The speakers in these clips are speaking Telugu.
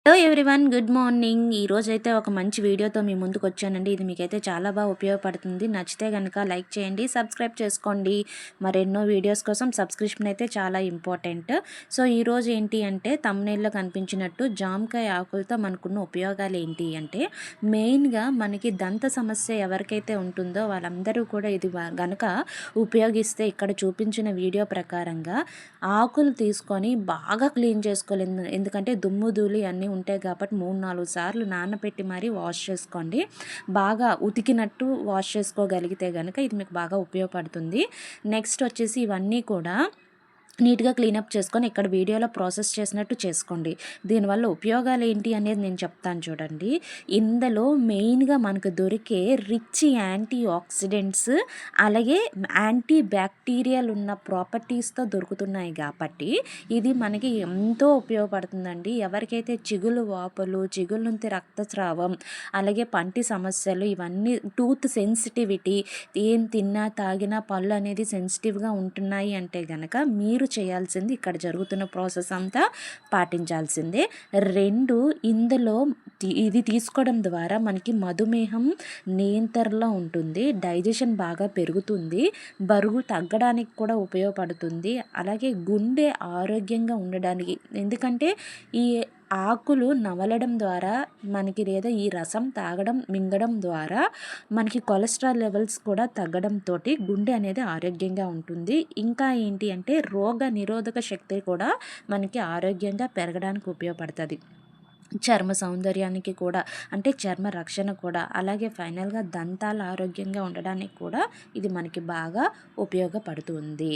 Hello everyone, good morning. ఈరోజైతే ఒక మంచి వీడియోతో మీ ముందుకు వచ్చానండి. ఇది మీకైతే చాలా బాగా ఉపయోగపడుతుంది. నచ్చితే కనుక లైక్ చేయండి, సబ్స్క్రైబ్ చేసుకోండి. మరెన్నో వీడియోస్ కోసం సబ్స్క్రిప్షన్ అయితే చాలా ఇంపార్టెంట్. సో ఈరోజు ఏంటి అంటే తమ్నైల్లో కనిపించినట్టు జామకాయ ఆకులతో మనకున్న ఉపయోగాలు ఏంటి అంటే మెయిన్గా మనకి దంత సమస్య ఎవరికైతే ఉంటుందో వాళ్ళందరూ కూడా ఇది గనక ఉపయోగిస్తే ఇక్కడ చూపించిన వీడియో ప్రకారంగా ఆకులు తీసుకొని బాగా క్లీన్ చేసుకోలేదు. ఎందుకంటే దుమ్ము ధూళి అన్నీ ఉంటాయి కాబట్టి 3-4 సార్లు నానబెట్టి మరీ వాష్ చేసుకోండి. బాగా ఉతికినట్టు వాష్ చేసుకోగలిగితే కనుక ఇది మీకు బాగా ఉపయోగపడుతుంది. నెక్స్ట్ వచ్చేసి ఇవన్నీ కూడా నీట్గా క్లీనప్ చేసుకొని ఇక్కడ వీడియోలో ప్రాసెస్ చేసినట్టు చేసుకోండి. దీనివల్ల ఉపయోగాలు ఏంటి అనేది నేను చెప్తాను చూడండి. ఇందులో మెయిన్గా మనకు దొరికే రిచ్ యాంటీ ఆక్సిడెంట్స్ అలాగే యాంటీ బ్యాక్టీరియల్ ఉన్న ప్రాపర్టీస్తో దొరుకుతున్నాయి కాబట్టి ఇది మనకి ఎంతో ఉపయోగపడుతుందండి. ఎవరికైతే చిగులు వాపులు, చిగుల నుంచి రక్తస్రావం, అలాగే పంటి సమస్యలు, ఇవన్నీ టూత్ సెన్సిటివిటీ, ఏం తిన్నా తాగినా పళ్ళు అనేది సెన్సిటివ్గా ఉంటున్నాయి అంటే కనుక మీరు చేయాల్సింది ఇక్కడ జరుగుతున్న ప్రాసెస్ అంతా పాటించాల్సిందే. 2, ఇందులో ఇది తీసుకోవడం ద్వారా మనకి మధుమేహం నియంత్రణలో ఉంటుంది, డైజెషన్ బాగా పెరుగుతుంది, బరువు తగ్గడానికి కూడా ఉపయోగపడుతుంది, అలాగే గుండె ఆరోగ్యంగా ఉండడానికి. ఎందుకంటే ఈ ఆకులు నవలడం ద్వారా మనకి లేదా ఈ రసం తాగడం మింగడం ద్వారా మనకి కొలెస్ట్రాల్ లెవెల్స్ కూడా తగ్గడంతో గుండె అనేది ఆరోగ్యంగా ఉంటుంది. ఇంకా ఏంటి అంటే రోగ నిరోధక శక్తి కూడా మనకి ఆరోగ్యంగా పెరగడానికి ఉపయోగపడుతుంది. చర్మ సౌందర్యానికి కూడా, అంటే చర్మ రక్షణ కూడా, అలాగే ఫైనల్గా దంతాలు ఆరోగ్యంగా ఉండడానికి కూడా ఇది మనకి బాగా ఉపయోగపడుతుంది.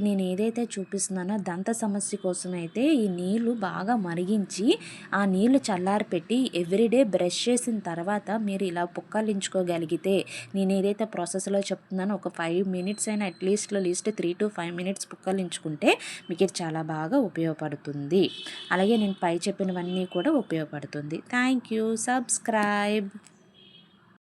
నేను ఏదైతే చూపిస్తున్నానో దంత సమస్య కోసం అయితే ఈ నీళ్ళు బాగా మరిగించి ఆ నీళ్ళు చల్లారిపెట్టి ఎవ్రీడే బ్రష్ చేసిన తర్వాత మీరు ఇలా పుక్కలించుకోగలిగితే, నేను ఏదైతే ప్రాసెస్లో చెప్తున్నానో ఒక 5 మినిట్స్ అయినా లీస్ట్ 3 to 5 మినిట్స్ పుక్కలించుకుంటే మీకు ఇది చాలా బాగా ఉపయోగపడుతుంది. అలాగే నేను పై చెప్పినవన్నీ కూడా ఉపయోగపడుతుంది. Thank you. సబ్స్క్రైబ్.